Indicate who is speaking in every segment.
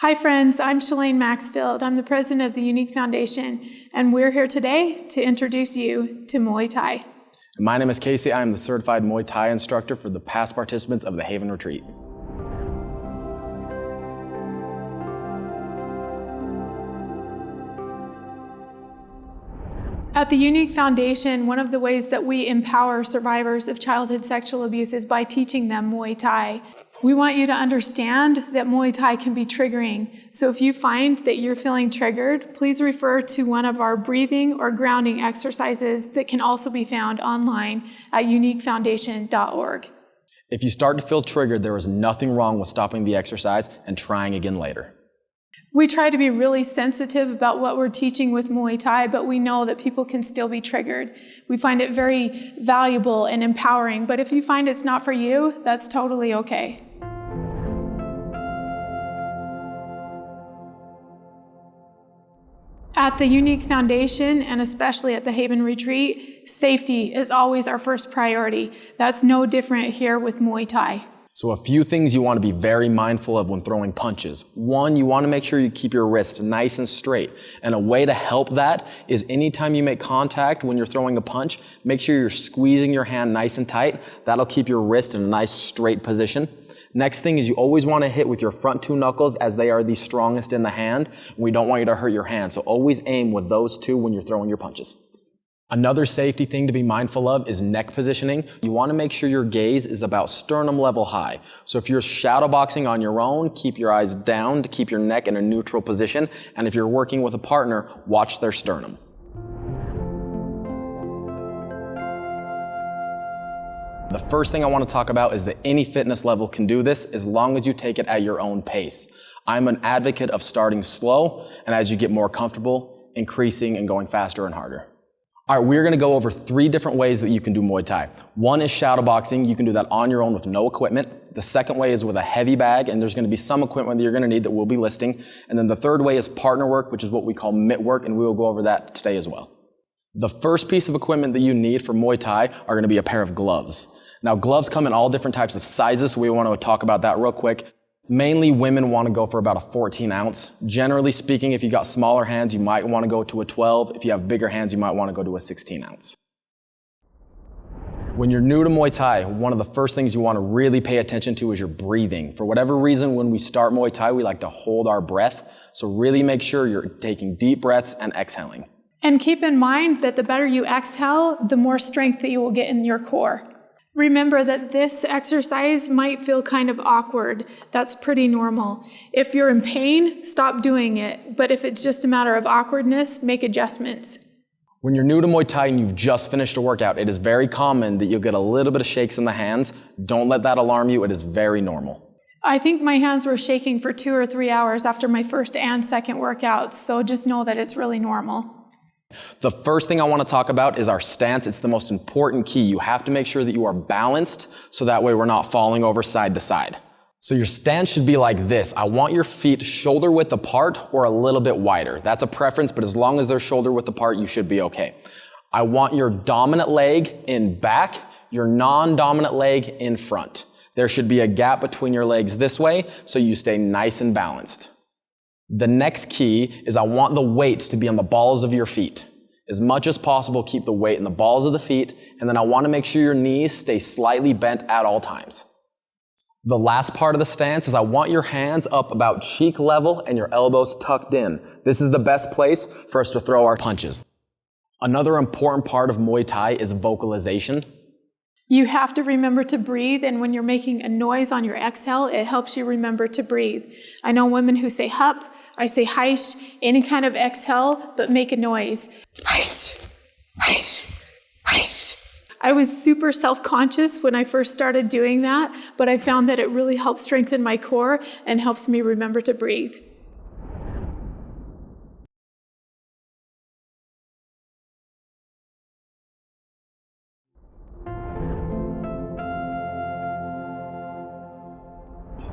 Speaker 1: Hi friends, I'm Shalane Maxfield. I'm the president of the Unique Foundation, and we're here today to introduce you to Muay Thai.
Speaker 2: My name is Casey. I am the certified Muay Thai instructor for the past participants of the Haven Retreat.
Speaker 1: At the Unique Foundation, one of the ways that we empower survivors of childhood sexual abuse is by teaching them Muay Thai. We want you to understand that Muay Thai can be triggering. So if you find that you're feeling triggered, please refer to one of our breathing or grounding exercises that can also be found online at uniquefoundation.org.
Speaker 2: If you start to feel triggered, there is nothing wrong with stopping the exercise and trying again later.
Speaker 1: We try to be really sensitive about what we're teaching with Muay Thai, but we know that people can still be triggered. We find it very valuable and empowering, but if you find it's not for you, that's totally okay. At the Unique Foundation, and especially at the Haven Retreat, safety is always our first priority. That's no different here with Muay Thai.
Speaker 2: So a few things you want to be very mindful of when throwing punches. One, you want to make sure you keep your wrist nice and straight. And a way to help that is anytime you make contact when you're throwing a punch, make sure you're squeezing your hand nice and tight. That'll keep your wrist in a nice straight position. Next thing is you always want to hit with your front two knuckles as they are the strongest in the hand. We don't want you to hurt your hand, so always aim with those two when you're throwing your punches. Another safety thing to be mindful of is neck positioning. You want to make sure your gaze is about sternum level high. So if you're shadow boxing on your own, keep your eyes down to keep your neck in a neutral position. And if you're working with a partner, watch their sternum. The first thing I want to talk about is that any fitness level can do this as long as you take it at your own pace. I'm an advocate of starting slow, and as you get more comfortable, increasing and going faster and harder. All right, we're going to go over 3 different ways that you can do Muay Thai. One is shadow boxing. You can do that on your own with no equipment. The second way is with a heavy bag, and there's going to be some equipment that you're going to need that we'll be listing. And then the third way is partner work, which is what we call mitt work, and we will go over that today as well. The first piece of equipment that you need for Muay Thai are going to be a pair of gloves. Now, gloves come in all different types of sizes, so we want to talk about that real quick. Mainly women want to go for about a 14 ounce. Generally speaking, if you got smaller hands, you might want to go to a 12. If you have bigger hands, you might want to go to a 16 ounce. When you're new to Muay Thai, one of the first things you want to really pay attention to is your breathing. For whatever reason, when we start Muay Thai, we like to hold our breath. So really make sure you're taking deep breaths and exhaling.
Speaker 1: And keep in mind that the better you exhale, the more strength that you will get in your core. Remember that this exercise might feel kind of awkward. That's pretty normal. If you're in pain, stop doing it. But if it's just a matter of awkwardness, make adjustments.
Speaker 2: When you're new to Muay Thai and you've just finished a workout, it is very common that you'll get a little bit of shakes in the hands. Don't let that alarm you. It is very normal.
Speaker 1: I think my hands were shaking for 2 or 3 hours after my first and second workouts, so just know that it's really normal.
Speaker 2: The first thing I want to talk about is our stance. It's the most important key. You have to make sure that you are balanced so that way we're not falling over side to side. So your stance should be like this. I want your feet shoulder width apart or a little bit wider. That's a preference, but as long as they're shoulder width apart, you should be okay. I want your dominant leg in back, your non-dominant leg in front. There should be a gap between your legs this way so you stay nice and balanced. The next key is I want the weight to be on the balls of your feet. As much as possible, keep the weight in the balls of the feet, and then I want to make sure your knees stay slightly bent at all times. The last part of the stance is I want your hands up about cheek level and your elbows tucked in. This is the best place for us to throw our punches. Another important part of Muay Thai is vocalization.
Speaker 1: You have to remember to breathe, and when you're making a noise on your exhale, it helps you remember to breathe. I know women who say hup, I say heish, any kind of exhale, but make a noise. Heish, heish, heish. I was super self-conscious when I first started doing that, but I found that it really helps strengthen my core and helps me remember to breathe.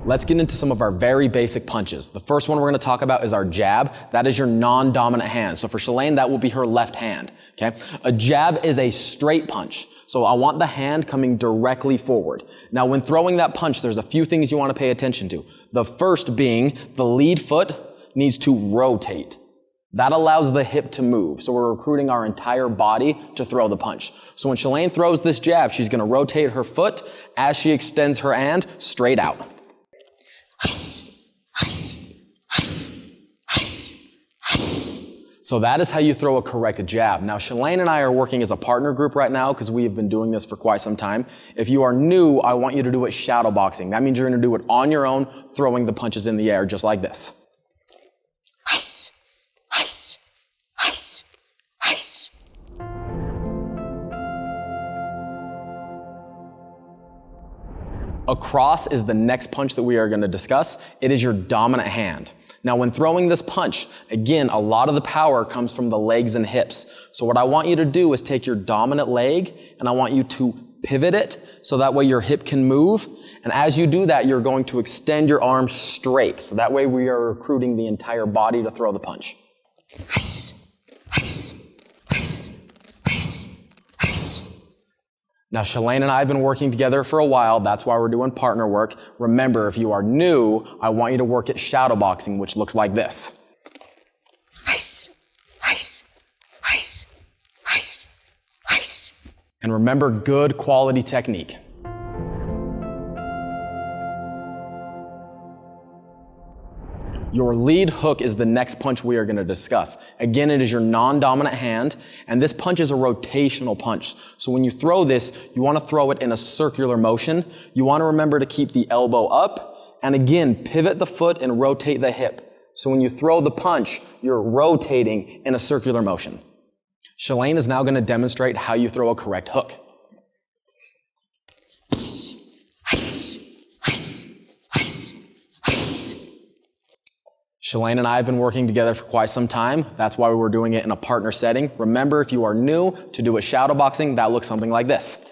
Speaker 2: let's get into some of our very basic punches. The first one we're going to talk about is our jab. That is your non-dominant hand. So for Shalane, that will be her left hand. Okay? A jab is a straight punch. So I want the hand coming directly forward. Now when throwing that punch, there's a few things you want to pay attention to. The first being the lead foot needs to rotate. That allows the hip to move. So we're recruiting our entire body to throw the punch. So when Shalane throws this jab, she's going to rotate her foot as she extends her hand straight out. So that is how you throw a correct jab. Now Shalane and I are working as a partner group right now because we have been doing this for quite some time. If you are new, I want you to do it shadow boxing. That means you're going to do it on your own, throwing the punches in the air just like this. A cross is the next punch that we are going to discuss. It is your dominant hand. Now when throwing this punch, again, a lot of the power comes from the legs and hips. So what I want you to do is take your dominant leg and I want you to pivot it so that way your hip can move. And as you do that, you're going to extend your arms straight. So that way we are recruiting the entire body to throw the punch. Now, Shalane and I have been working together for a while. That's why we're doing partner work. Remember, if you are new, I want you to work at shadow boxing, which looks like this. And remember, good quality technique. Your lead hook is the next punch we are going to discuss. Again, it is your non-dominant hand, and this punch is a rotational punch. So when you throw this, you want to throw it in a circular motion. You want to remember to keep the elbow up, and again, pivot the foot and rotate the hip. So when you throw the punch, you're rotating in a circular motion. Shalane is now going to demonstrate how you throw a correct hook. Shalane and I have been working together for quite some time. That's why we're doing it in a partner setting. Remember, if you are new to do a shadow boxing, that looks something like this.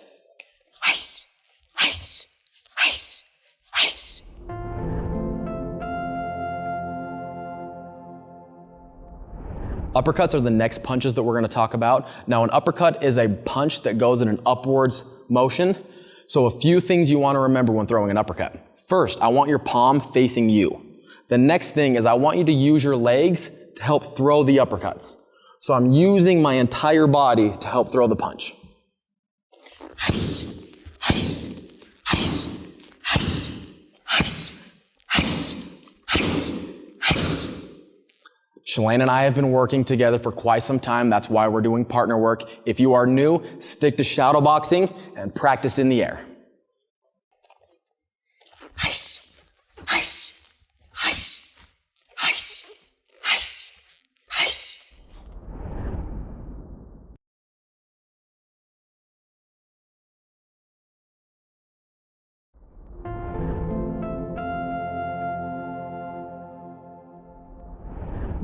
Speaker 2: Uppercuts are the next punches that we're going to talk about. Now, an uppercut is a punch that goes in an upwards motion. So a few things you want to remember when throwing an uppercut. First, I want your palm facing you. The next thing is I want you to use your legs to help throw the uppercuts. So I'm using my entire body to help throw the punch. Shalane and I have been working together for quite some time. That's why we're doing partner work. If you are new, stick to shadow boxing and practice in the air.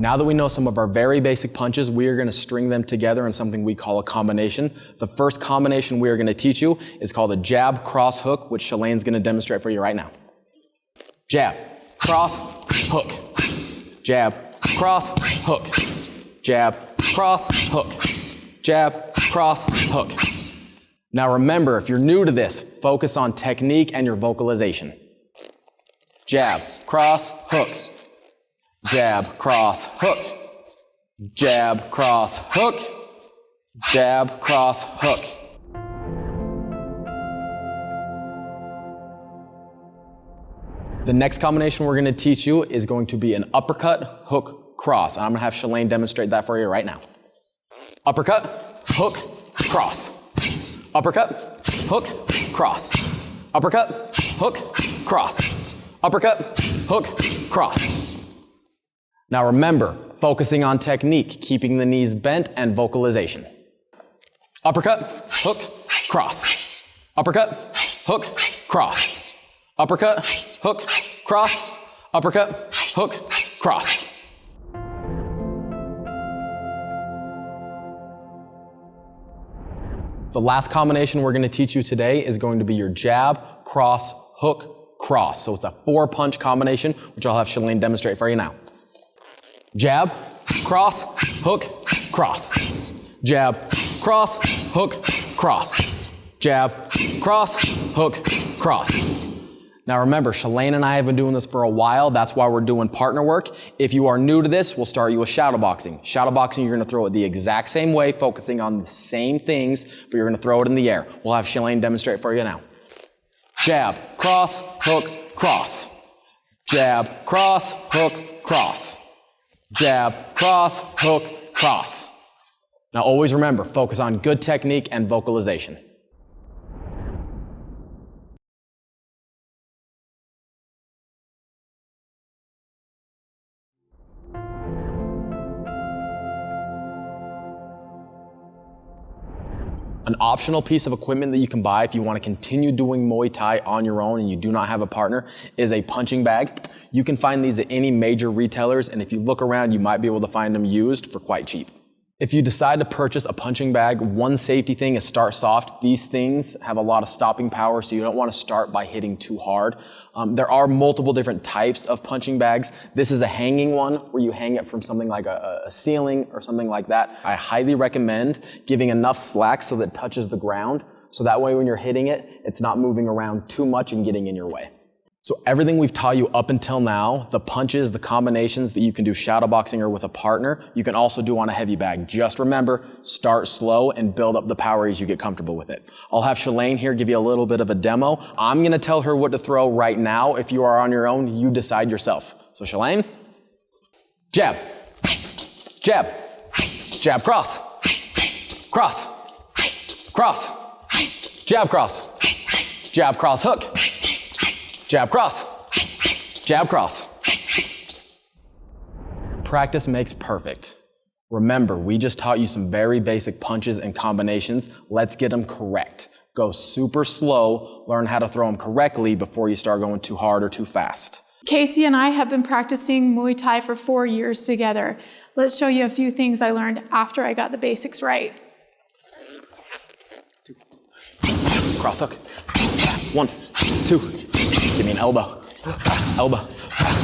Speaker 2: Now that we know some of our very basic punches, we are going to string them together in something we call a combination. The first combination we are going to teach you is called a jab, cross, hook, which Shalane's going to demonstrate for you right now. Jab, cross, hook. Jab, cross, hook. Jab, cross, hook. Jab, cross, hook. Now remember, if you're new to this, focus on technique and your vocalization. Jab, cross, hook. Jab, cross, hook. Jab, cross, hook. Jab, cross, hook. The next combination we're going to teach you is going to be an uppercut, hook, cross. And I'm going to have Shalane demonstrate that for you right now. Uppercut, hook, cross. Uppercut, hook, cross. Uppercut, hook, cross. Uppercut, hook, cross. Now remember, focusing on technique, keeping the knees bent, and vocalization. Uppercut, hook, cross. Uppercut, hook, cross. Uppercut, hook, cross. Uppercut, hook, cross. The last combination we're going to teach you today is going to be your jab, cross, hook, cross. So it's a 4-punch combination, which I'll have Shalane demonstrate for you now. Jab, cross, hook, cross. Jab, cross, hook, cross. Jab, cross, hook, cross. Now remember, Shalane and I have been doing this for a while. That's why we're doing partner work. If you are new to this, we'll start you with shadow boxing. Shadow boxing, you're gonna throw it the exact same way, focusing on the same things, but you're gonna throw it in the air. We'll have Shalane demonstrate for you now. Jab, cross, hook, cross. Jab, cross, hook, cross. Jab, cross, hook, cross. Now always remember, focus on good technique and vocalization. An optional piece of equipment that you can buy if you want to continue doing Muay Thai on your own and you do not have a partner is a punching bag. You can find these at any major retailers, and if you look around, you might be able to find them used for quite cheap. If you decide to purchase a punching bag, one safety thing is start soft. These things have a lot of stopping power, so you don't want to start by hitting too hard. There are multiple different types of punching bags. This is a hanging one where you hang it from something like a ceiling or something like that. I highly recommend giving enough slack so that it touches the ground, so that way when you're hitting it, it's not moving around too much and getting in your way. So everything we've taught you up until now, the punches, the combinations that you can do shadow boxing or with a partner, you can also do on a heavy bag. Just remember, start slow and build up the power as you get comfortable with it. I'll have Shalane here give you a little bit of a demo. I'm gonna tell her what to throw right now. If you are on your own, you decide yourself. So Shalane, jab, jab, jab, cross, cross, cross, jab, cross, jab, cross, hook. Jab, cross. Jab, cross. Practice makes perfect. Remember, we just taught you some very basic punches and combinations. Let's get them correct. Go super slow, learn how to throw them correctly before you start going too hard or too fast.
Speaker 1: Casey and I have been practicing Muay Thai for 4 years together. Let's show you a few things I learned after I got the basics right.
Speaker 2: Cross hook. 1, 2. Give me an elbow. Elbow.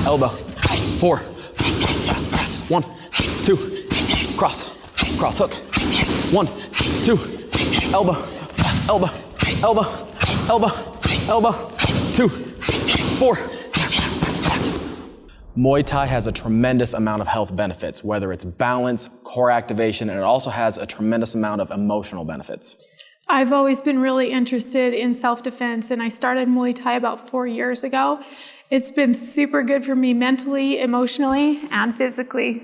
Speaker 2: Elbow. 4. 1, 2. Cross. Cross hook. 1, 2. Elbow. Elbow. Elbow. Elbow. Elbow. 2. 4. Muay Thai has a tremendous amount of health benefits, whether it's balance, core activation, and it also has a tremendous amount of emotional benefits.
Speaker 1: I've always been really interested in self-defense, and I started Muay Thai about 4 years ago. It's been super good for me mentally, emotionally, and physically.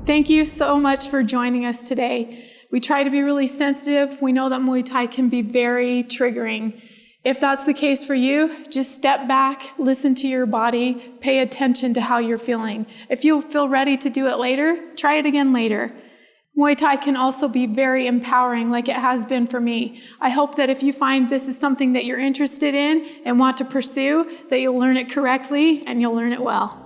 Speaker 1: Thank you so much for joining us today. We try to be really sensitive. We know that Muay Thai can be very triggering. If that's the case for you, just step back, listen to your body, pay attention to how you're feeling. If you feel ready to do it later, try it again later. Muay Thai can also be very empowering, like it has been for me. I hope that if you find this is something that you're interested in and want to pursue, that you'll learn it correctly and you'll learn it well.